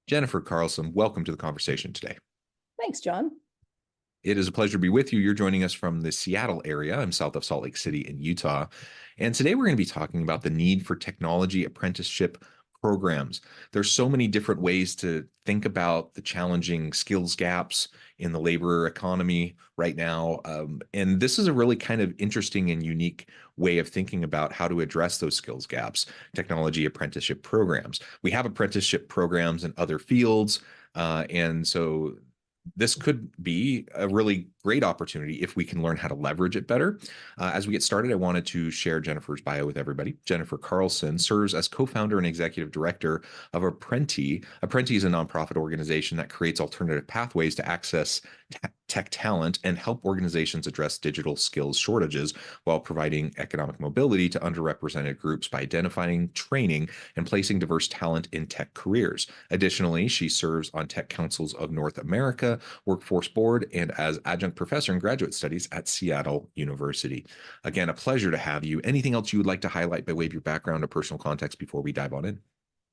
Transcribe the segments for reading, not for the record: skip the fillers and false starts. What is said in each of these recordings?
Jennifer Carlson, welcome to the conversation today. Thanks, John. It is a pleasure to be with you. You're joining us from the Seattle area. I'm south of Salt Lake City in Utah. And today we're going to be talking about the need for technology apprenticeship programs. There's so many different ways to think about the challenging skills gaps in the labor economy right now. And this is a really kind of interesting and unique way of thinking about how to address those skills gaps, technology apprenticeship programs. We have apprenticeship programs in other fields. And so this could be a really great opportunity if we can learn how to leverage it better. As we get started, I wanted to share Jennifer's bio with everybody. Jennifer Carlson serves as co-founder and executive director of Apprenti. Apprenti is a nonprofit organization that creates alternative pathways to access tech talent and help organizations address digital skills shortages while providing economic mobility to underrepresented groups by identifying, training, and placing diverse talent in tech careers. Additionally, she serves on Tech Councils of North America, Workforce Board, and as adjunct professor in graduate studies at Seattle University. Again, a pleasure to have you. Anything else you would like to highlight by way of your background or personal context before we dive on in?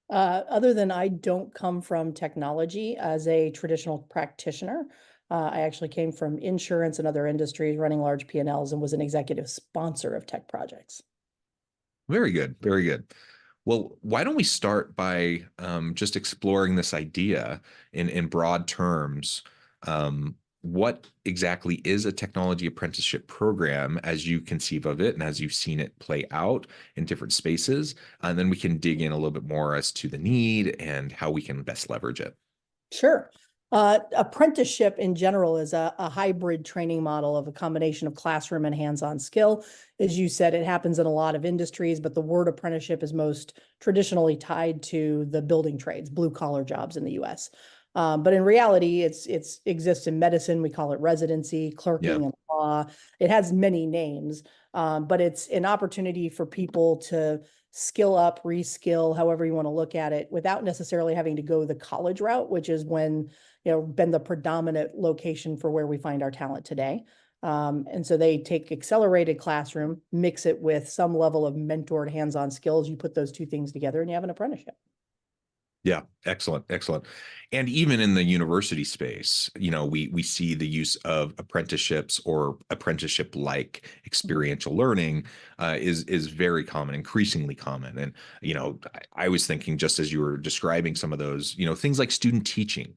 Other than I don't come from technology as a traditional practitioner, I actually came from insurance and other industries running large P&Ls and was an executive sponsor of tech projects. Very good. Very good. Well, why don't we start by just exploring this idea in broad terms? What exactly is a technology apprenticeship program as you conceive of it and as you've seen it play out in different spaces? And then we can dig in a little bit more as to the need and how we can best leverage it. Sure. Apprenticeship in general is a hybrid training model of a combination of classroom and hands-on skill. As you said, it happens in a lot of industries, but the word apprenticeship is most traditionally tied to the building trades, blue-collar jobs in the U.S. But in reality, it exists in medicine. We call it residency, clerking, and law. It has many names, but it's an opportunity for people to skill up, reskill, however you want to look at it, without necessarily having to go the college route, which is been the predominant location for where we find our talent today. And so they take accelerated classroom, mix it with some level of mentored hands-on skills. You put those two things together and you have an apprenticeship. Yeah, excellent, excellent. And even in the university space, we see the use of apprenticeships or apprenticeship-like experiential learning is very common, increasingly common. And I was thinking, just as you were describing some of those, things like student teaching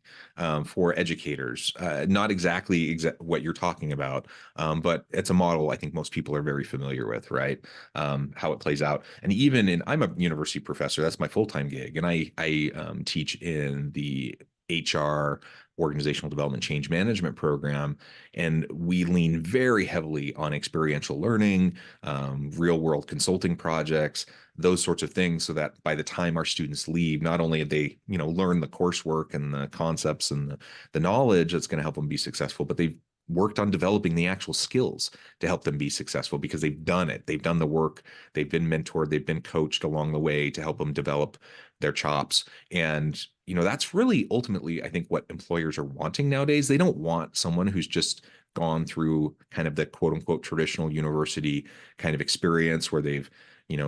for educators, not exactly what you're talking about, but it's a model I think most people are very familiar with, right? How it plays out. And I'm a university professor. That's my full-time gig, and I teach in the HR organizational development change management program. And we lean very heavily on experiential learning, real world consulting projects, those sorts of things, so that by the time our students leave, not only have they, learn the coursework and the concepts and the knowledge that's going to help them be successful, but they've worked on developing the actual skills to help them be successful because they've done it. They've done the work. They've been mentored. They've been coached along the way to help them develop their chops. And, that's really ultimately, I think, what employers are wanting nowadays. They don't want someone who's just gone through kind of the quote unquote traditional university kind of experience where they've,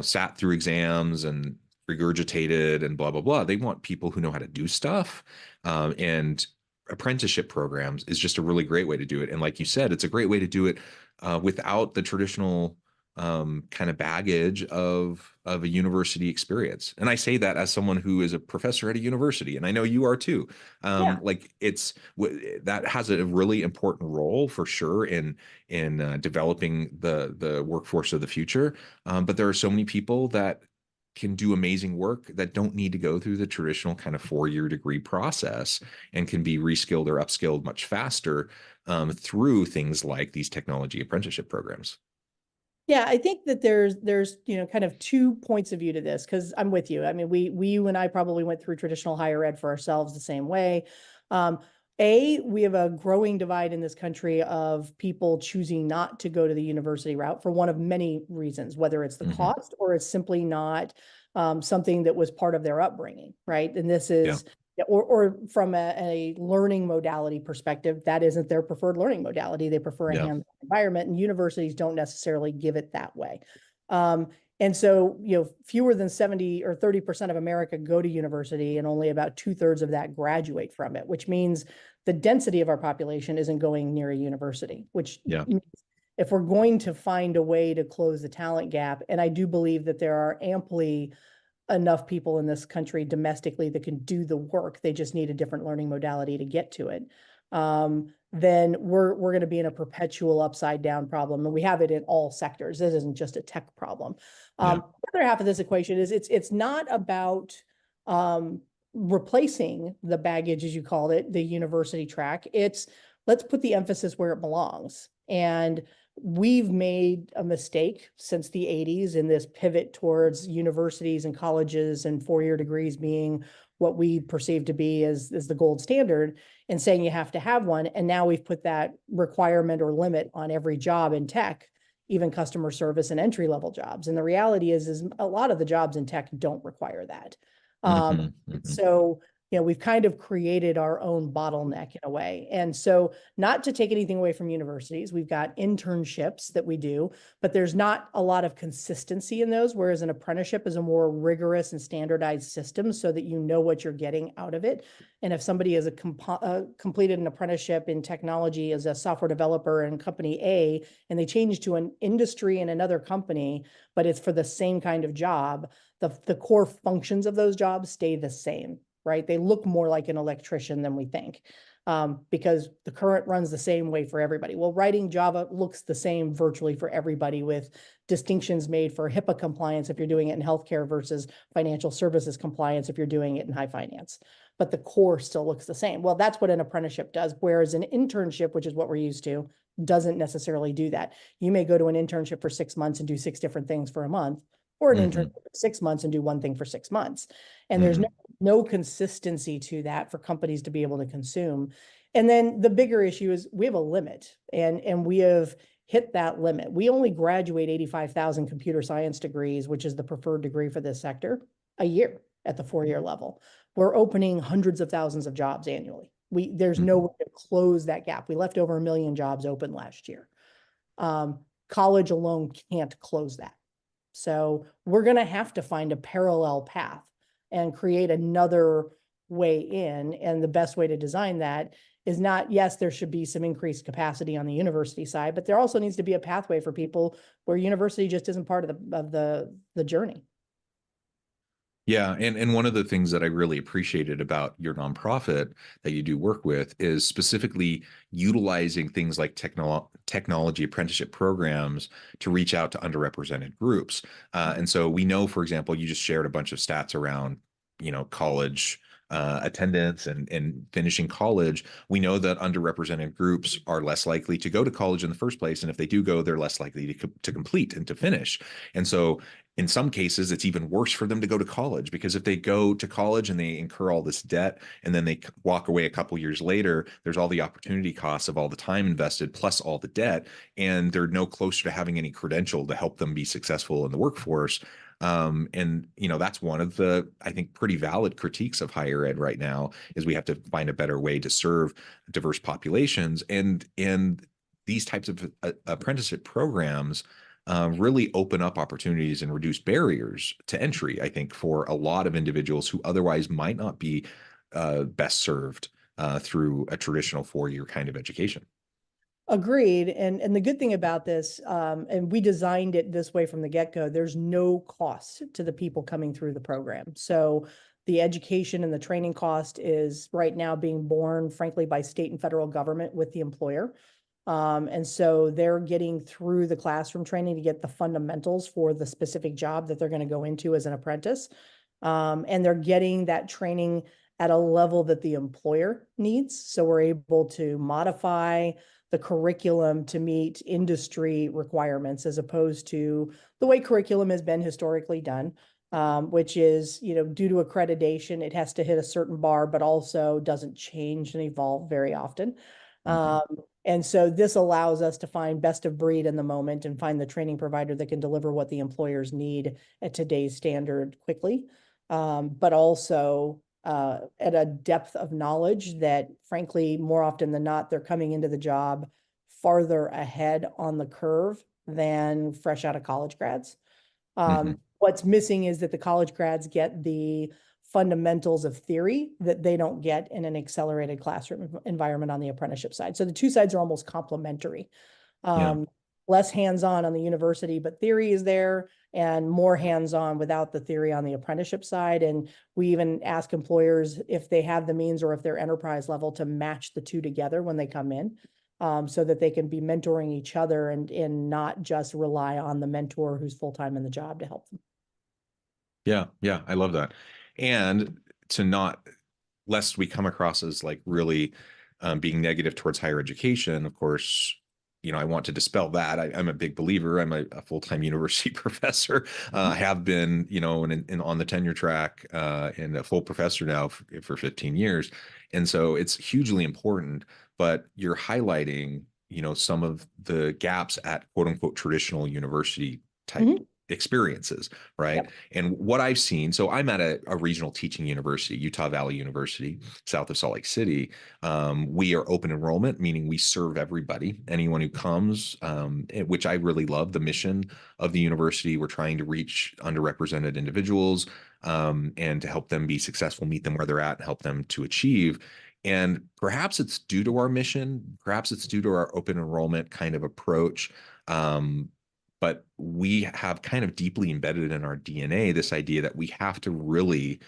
sat through exams and regurgitated and blah, blah, blah. They want people who know how to do stuff. And apprenticeship programs is just a really great way to do it. And like you said, it's a great way to do it without the traditional kind of baggage of a university experience. And I say that as someone who is a professor at a university, and I know you are too. Like that has a really important role for sure in developing the workforce of the future. But there are so many people that can do amazing work that don't need to go through the traditional kind of 4-year degree process and can be reskilled or upskilled much faster through things like these technology apprenticeship programs. Yeah, I think that there's kind of 2 points of view to this, because I'm with you. I mean, you and I probably went through traditional higher ed for ourselves the same way. We have a growing divide in this country of people choosing not to go to the university route for one of many reasons, whether it's the cost or it's simply not something that was part of their upbringing, right? And this is, or from a learning modality perspective, that isn't their preferred learning modality. They prefer a hands-on environment, and universities don't necessarily give it that way. And so, fewer than 70 or 30% of America go to university, and only about 2/3 of that graduate from it, which means the density of our population isn't going near a university, which Yeah. means if we're going to find a way to close the talent gap, and I do believe that there are amply enough people in this country domestically that can do the work, they just need a different learning modality to get to it. Then we're going to be in a perpetual upside down problem, and we have it in all sectors. This isn't just a tech problem. Yeah. The other half of this equation is it's not about replacing the baggage, as you called it, the university track. It's let's put the emphasis where it belongs. And we've made a mistake since the 80s in this pivot towards universities and colleges and four-year degrees being what we perceive to be as the gold standard, and saying you have to have one. And now we've put that requirement or limit on every job in tech, even customer service and entry-level jobs. And the reality is a lot of the jobs in tech don't require that. So, we've kind of created our own bottleneck in a way. And so, not to take anything away from universities, we've got internships that we do, but there's not a lot of consistency in those, whereas an apprenticeship is a more rigorous and standardized system so that you know what you're getting out of it. And if somebody has completed an apprenticeship in technology as a software developer in company A, and they change to an industry in another company, but it's for the same kind of job, the core functions of those jobs stay the same, right? They look more like an electrician than we think, because the current runs the same way for everybody. Well, writing Java looks the same virtually for everybody, with distinctions made for HIPAA compliance if you're doing it in healthcare versus financial services compliance if you're doing it in high finance. But the core still looks the same. Well, that's what an apprenticeship does, whereas an internship, which is what we're used to, doesn't necessarily do that. You may go to an internship for 6 months and do 6 different things for a month, or an internship for 6 months and do one thing for 6 months. And there's no consistency to that for companies to be able to consume. And then the bigger issue is we have a limit, and we have hit that limit. We only graduate 85,000 computer science degrees, which is the preferred degree for this sector, a year at the 4-year level. We're opening hundreds of thousands of jobs annually. There's no way to close that gap. We left over 1 million jobs open last year. College alone can't close that. So we're going to have to find a parallel path and create another way in. And the best way to design that is not, yes, there should be some increased capacity on the university side, but there also needs to be a pathway for people where university just isn't part of the journey. Yeah, and one of the things that I really appreciated about your nonprofit that you do work with is specifically utilizing things like technology apprenticeship programs to reach out to underrepresented groups. And so we know, for example, you just shared a bunch of stats around, college attendance and finishing college. We know that underrepresented groups are less likely to go to college in the first place, and if they do go, they're less likely to complete and to finish. And so in some cases, it's even worse for them to go to college, because if they go to college and they incur all this debt and then they walk away a couple years later, there's all the opportunity costs of all the time invested plus all the debt, and they're no closer to having any credential to help them be successful in the workforce. And that's one of the, I think, pretty valid critiques of higher ed right now, is we have to find a better way to serve diverse populations, and these types of apprenticeship programs really open up opportunities and reduce barriers to entry, I think, for a lot of individuals who otherwise might not be best served through a traditional 4-year kind of education. Agreed. And the good thing about this, and we designed it this way from the get-go, there's no cost to the people coming through the program. So the education and the training cost is right now being borne, frankly, by state and federal government with the employer. And so they're getting through the classroom training to get the fundamentals for the specific job that they're going to go into as an apprentice. And they're getting that training at a level that the employer needs. So we're able to modify the curriculum to meet industry requirements, as opposed to the way curriculum has been historically done, which is, due to accreditation, it has to hit a certain bar, but also doesn't change and evolve very often. And so this allows us to find best of breed in the moment and find the training provider that can deliver what the employers need at today's standard quickly, but also at a depth of knowledge that, frankly, more often than not, they're coming into the job farther ahead on the curve than fresh out of college grads. What's missing is that the college grads get the fundamentals of theory that they don't get in an accelerated classroom environment on the apprenticeship side. So the two sides are almost complementary. Yeah. Less hands-on on the university, but theory is there, and more hands-on without the theory on the apprenticeship side. And we even ask employers if they have the means or if they're enterprise level to match the two together when they come in, so that they can be mentoring each other and not just rely on the mentor who's full-time in the job to help them. Yeah. Yeah. I love that. And to not, lest we come across as like really being negative towards higher education, of course, I want to dispel that. I'm a big believer. I'm a full-time university professor. I have been, and on the tenure track, and a full professor now for 15 years. And so it's hugely important, but you're highlighting, some of the gaps at quote unquote traditional university type experiences, right? Yep. And what I've seen, so I'm at a regional teaching university, Utah Valley University, south of Salt Lake City. We are open enrollment, meaning we serve everybody, anyone who comes, which I really love the mission of the university. We're trying to reach underrepresented individuals, and to help them be successful, meet them where they're at, and help them to achieve. And perhaps it's due to our mission, perhaps it's due to our open enrollment kind of approach. But we have kind of deeply embedded in our DNA this idea that we have to really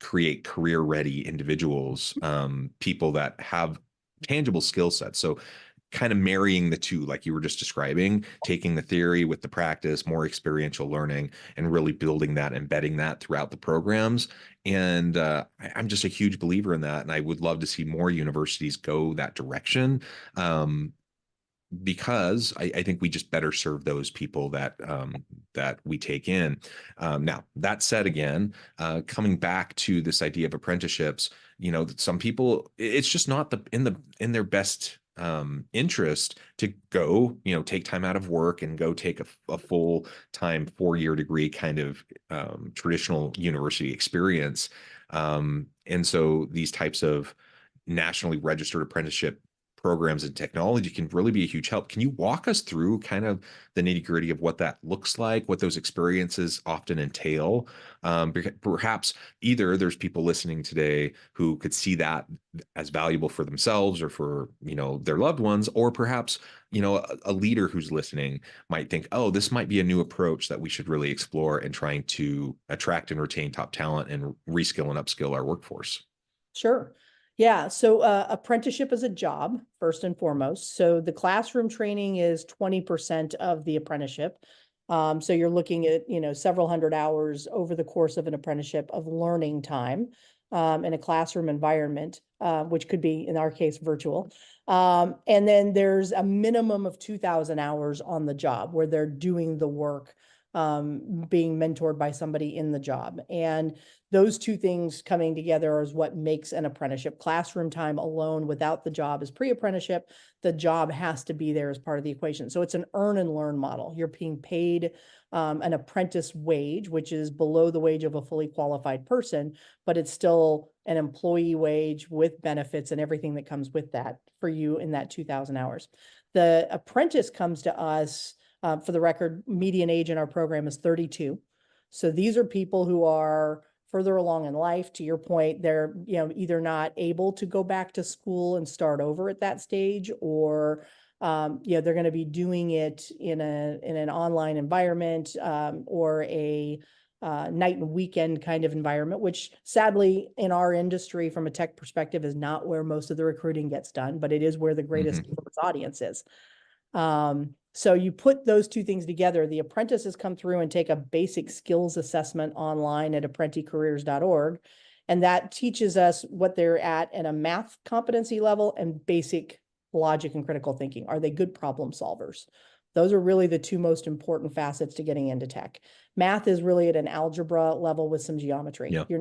create career-ready individuals, people that have tangible skill sets. So kind of marrying the two, like you were just describing, taking the theory with the practice, more experiential learning, and really building that, embedding that throughout the programs. And I'm just a huge believer in that. And I would love to see more universities go that direction. Because I think we just better serve those people that we take in. Now, that said, again, coming back to this idea of apprenticeships, that some people, it's just not in their best interest to go, take time out of work and go take a full-time 4-year degree kind of traditional university experience. And so these types of nationally registered apprenticeship programs and technology can really be a huge help. Can you walk us through kind of the nitty-gritty of what that looks like, what those experiences often entail? Perhaps either there's people listening today who could see that as valuable for themselves or for, their loved ones, or perhaps, a leader who's listening might think, oh, this might be a new approach that we should really explore in trying to attract and retain top talent and reskill and upskill our workforce. Sure. Yeah. So apprenticeship is a job, first and foremost. So the classroom training is 20% of the apprenticeship. So you're looking at, several hundred hours over the course of an apprenticeship of learning time in a classroom environment, which could be, in our case, virtual. And then there's a minimum of 2,000 hours on the job where they're doing the work, being mentored by somebody in the job. And those two things coming together is what makes an apprenticeship. Classroom time alone without the job is pre-apprenticeship. The job has to be there as part of the equation. So it's an earn and learn model. You're being paid an apprentice wage, which is below the wage of a fully qualified person, but it's still an employee wage with benefits and everything that comes with that for you in that 2,000 hours. The apprentice comes to us, for the record, median age in our program is 32. So these are people who are further along in life. To your point, they're either not able to go back to school and start over at that stage, or they're going to be doing it in an online environment, or a night and weekend kind of environment, which sadly in our industry from a tech perspective is not where most of the recruiting gets done, but it is where the greatest audience is. So you put those two things together. The apprentices come through and take a basic skills assessment online at apprenticecareers.org. And that teaches us what they're at a math competency level and basic logic and critical thinking. Are they good problem solvers? Those are really the two most important facets to getting into tech. Math is really at an algebra level with some geometry. Yeah. You're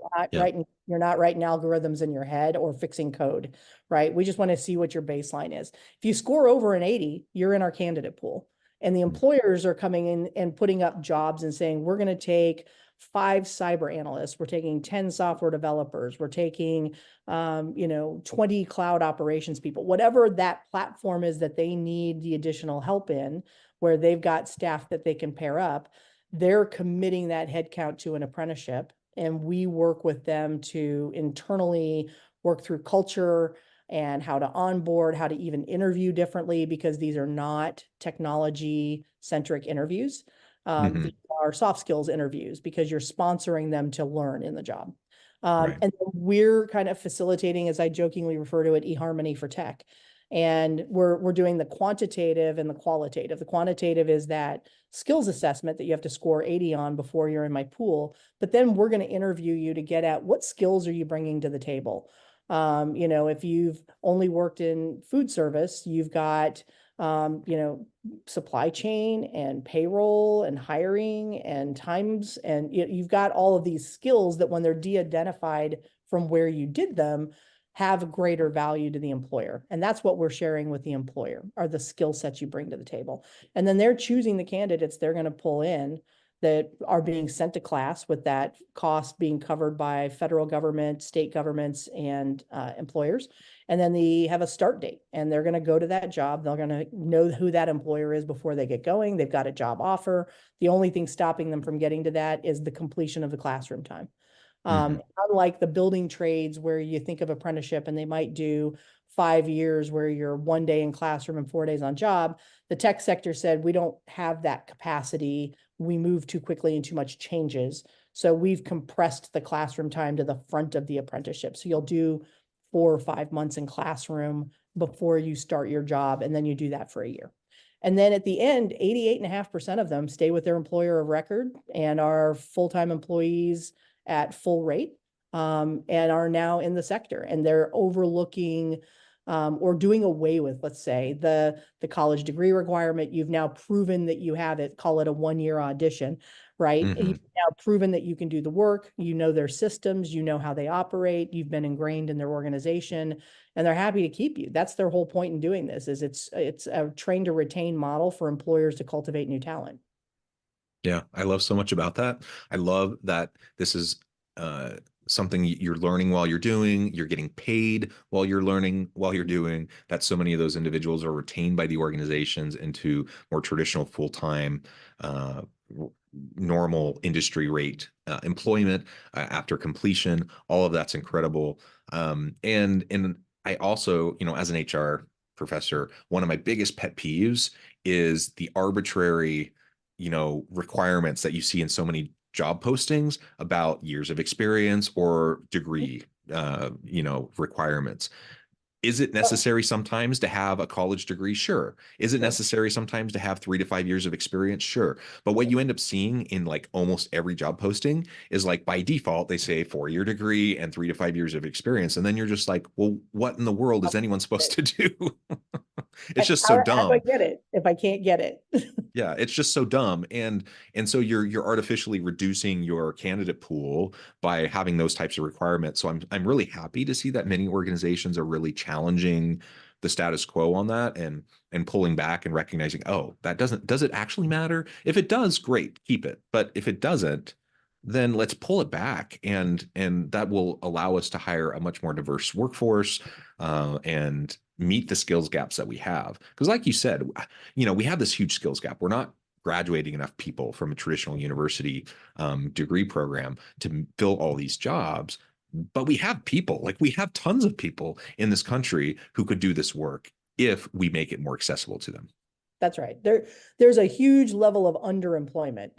not writing algorithms in your head or fixing code, right? We just want to see what your baseline is. If you score over an 80, you're in our candidate pool. And the employers are coming in and putting up jobs and saying, we're going to take 5 cyber analysts, we're taking 10 software developers, we're taking 20 cloud operations people, whatever that platform is that they need the additional help in, where they've got staff that they can pair up. they're committing that headcount to an apprenticeship, and we work with them to internally work through culture and how to onboard, how to even interview differently, because these are not technology-centric interviews. These are soft skills interviews because you're sponsoring them to learn in the job. Right. And then we're kind of facilitating, as I jokingly refer to it, eHarmony for tech. And we're doing the quantitative and the qualitative. The quantitative is that skills assessment that you have to score 80 on before you're in my pool. But then we're going to interview you to get at what skills are you bringing to the table. You know, if you've only worked in food service, you've got, you know, supply chain and payroll and hiring and times, and you've got all of these skills that when they're de-identified from where you did them, have greater value to the employer. And that's what we're sharing with the employer, are the skill sets you bring to the table. And then they're choosing the candidates they're going to pull in that are being sent to class, with that cost being covered by federal government, state governments, and employers. And then they have a start date, and they're going to go to that job. They're going to know who that employer is before they get going. They've got a job offer. The only thing stopping them from getting to that is the completion of the classroom time. Unlike the building trades where you think of apprenticeship and they might do 5 years where you're 1 day in classroom and 4 days on job, the tech sector said, we don't have that capacity. We move too quickly and too much changes. So we've compressed the classroom time to the front of the apprenticeship. So you'll do 4 or 5 months in classroom before you start your job, and then you do that for a year. And then at the end, 88.5% of them stay with their employer of record and are full-time employees at full rate, and are now in the sector, and they're overlooking or doing away with, let's say, the college degree requirement. You've now proven that you have it, call it a 1-year audition, right? You've now proven that you can do the work, you know their systems, you know how they operate, you've been ingrained in their organization, and they're happy to keep you. That's their whole point in doing this, is it's a train to retain model for employers to cultivate new talent. Yeah, I love so much about that. I love that this is something you're learning while you're doing, you're getting paid while you're learning, while you're doing, that so many of those individuals are retained by the organizations into more traditional full-time, normal industry rate employment after completion. All of that's incredible. And I also, you know, as an HR professor, one of my biggest pet peeves is the arbitrary, you know, requirements that you see in so many job postings about years of experience or degree, you know, requirements. Is it necessary sometimes to have a college degree? Sure. Is it necessary sometimes to have 3 to 5 years of experience? Sure. But what you end up seeing in like almost every job posting is, like, by default, they say 4-year degree and 3 to 5 years of experience. And then you're just like, well, what in the world is anyone supposed to do? It's just so How do I dumb. get it if I can't get it? Yeah, it's just so dumb. And so you're artificially reducing your candidate pool by having those types of requirements. So I'm really happy to see that many organizations are really challenging the status quo on that, and pulling back and recognizing, oh, does it actually matter? If it does, great, keep it. But if it doesn't, then let's pull it back, and that will allow us to hire a much more diverse workforce, and meet the skills gaps that we have. Because like you said, you know, we have this huge skills gap. We're not graduating enough people from a traditional university degree program to fill all these jobs. But we have people, like, we have tons of people in this country who could do this work if we make it more accessible to them. That's right. There's a huge level of underemployment.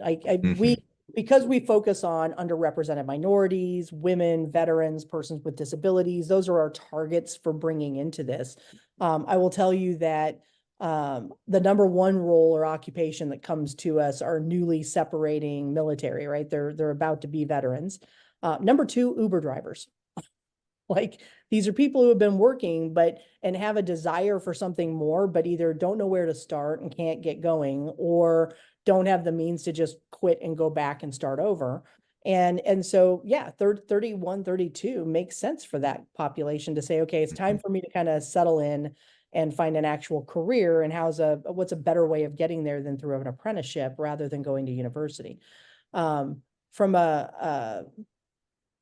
Because we focus on underrepresented minorities, women, veterans, persons with disabilities, those are our targets for bringing into this. I will tell you that the number one role or occupation that comes to us are newly separating military, right? They're about to be veterans. Number two, Uber drivers. Like, these are people who have been working, and have a desire for something more, but either don't know where to start and can't get going, or don't have the means to just quit and go back and start over. And so, yeah, 31, 32 makes sense for that population to say, okay, it's time for me to kind of settle in and find an actual career. And what's a better way of getting there than through an apprenticeship rather than going to university? From a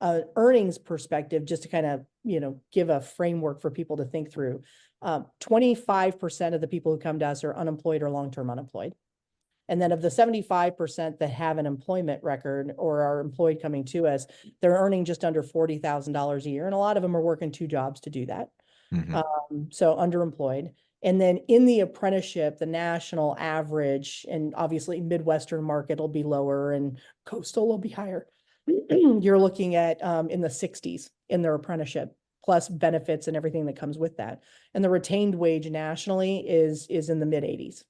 earnings perspective, just to kind of, you know, give a framework for people to think through, 25% of the people who come to us are unemployed or long-term unemployed. And then of the 75% that have an employment record or are employed coming to us, they're earning just under $40,000 a year. And a lot of them are working two jobs to do that. Mhm. So underemployed. And then in the apprenticeship, the national average, and obviously Midwestern market will be lower and coastal will be higher. You're looking at in the 60s in their apprenticeship, plus benefits and everything that comes with that. And the retained wage nationally is in the mid 80s.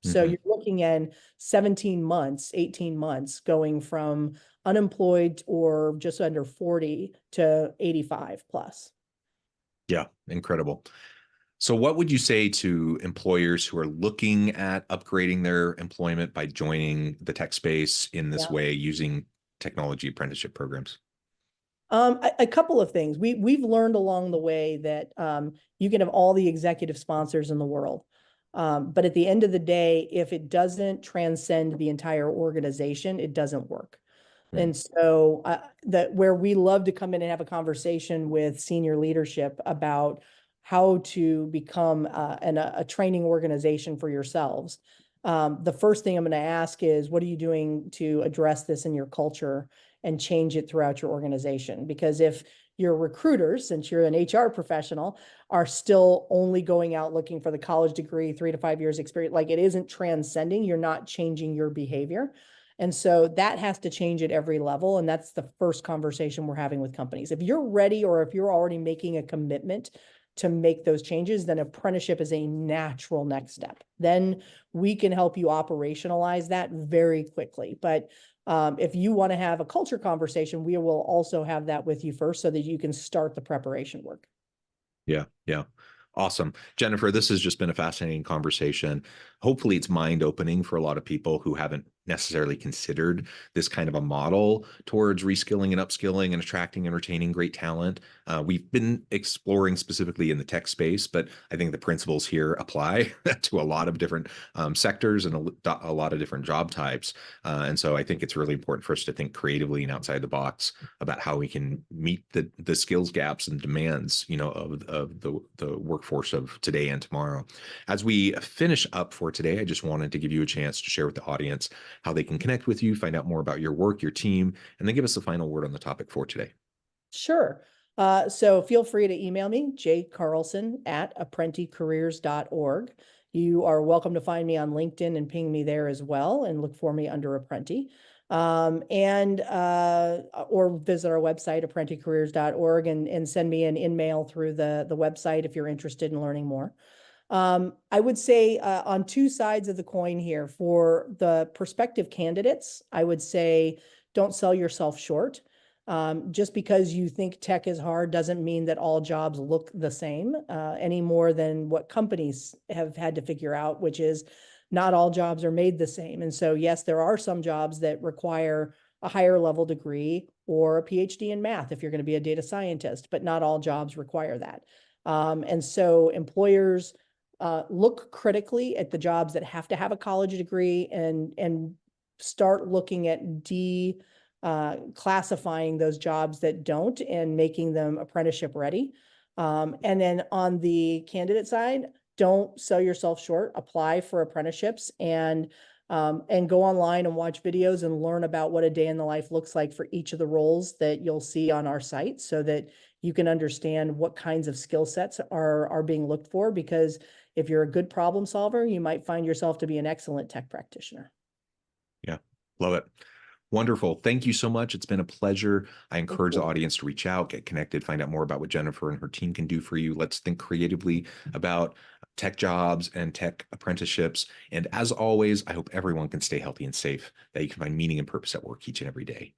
So Mhm. you're looking at 17 months, 18 months going from unemployed or just under 40 to 85 plus. Yeah, incredible. So what would you say to employers who are looking at upgrading their employment by joining the tech space in this Yeah. way using technology apprenticeship programs? A couple of things. We've learned along the way that you can have all the executive sponsors in the world. But at the end of the day, if it doesn't transcend the entire organization, it doesn't work. Mm. And so that where we love to come in and have a conversation with senior leadership about how to become a training organization for yourselves. The first thing I'm going to ask is, what are you doing to address this in your culture and change it throughout your organization? Because if your recruiters, since you're an HR professional, are still only going out looking for the college degree, 3 to 5 years experience, like it isn't transcending, you're not changing your behavior. And so that has to change at every level. And that's the first conversation we're having with companies. If you're ready or if you're already making a commitment to make those changes, then apprenticeship is a natural next step. Then we can help you operationalize that very quickly. But if you want to have a culture conversation, we will also have that with you first so that you can start the preparation work. Yeah, yeah. Awesome. Jennifer, this has just been a fascinating conversation. Hopefully, it's mind opening for a lot of people who haven't necessarily considered this kind of a model towards reskilling and upskilling and attracting and retaining great talent. We've been exploring specifically in the tech space, but I think the principles here apply to a lot of different sectors and a lot of different job types. And so I think it's really important for us to think creatively and outside the box about how we can meet the skills gaps and demands, of the workforce of today and tomorrow. As we finish up for today, I just wanted to give you a chance to share with the audience how they can connect with you, find out more about your work, your team, and then give us the final word on the topic for today. Sure. So feel free to email me, jcarlson@apprenticareers.org. You are welcome to find me on LinkedIn and ping me there as well and look for me under Apprenti. Or visit our website, apprenticeships.org, and send me an in-mail through the website if you're interested in learning more. I would say on two sides of the coin here, for the prospective candidates, I would say don't sell yourself short. Just because you think tech is hard doesn't mean that all jobs look the same any more than what companies have had to figure out, which is not all jobs are made the same. And so, yes, there are some jobs that require a higher level degree or a PhD in math if you're going to be a data scientist, but not all jobs require that. And so employers look critically at the jobs that have to have a college degree and start looking at classifying those jobs that don't and making them apprenticeship ready. And then on the candidate side, don't sell yourself short. Apply for apprenticeships and go online and watch videos and learn about what a day in the life looks like for each of the roles that you'll see on our site, so that you can understand what kinds of skill sets are being looked for. Because if you're a good problem solver, you might find yourself to be an excellent tech practitioner. Yeah, love it. Wonderful. Thank you so much. It's been a pleasure. I encourage the audience to reach out, get connected, find out more about what Jennifer and her team can do for you. Let's think creatively about tech jobs and tech apprenticeships. And as always, I hope everyone can stay healthy and safe, that you can find meaning and purpose at work each and every day.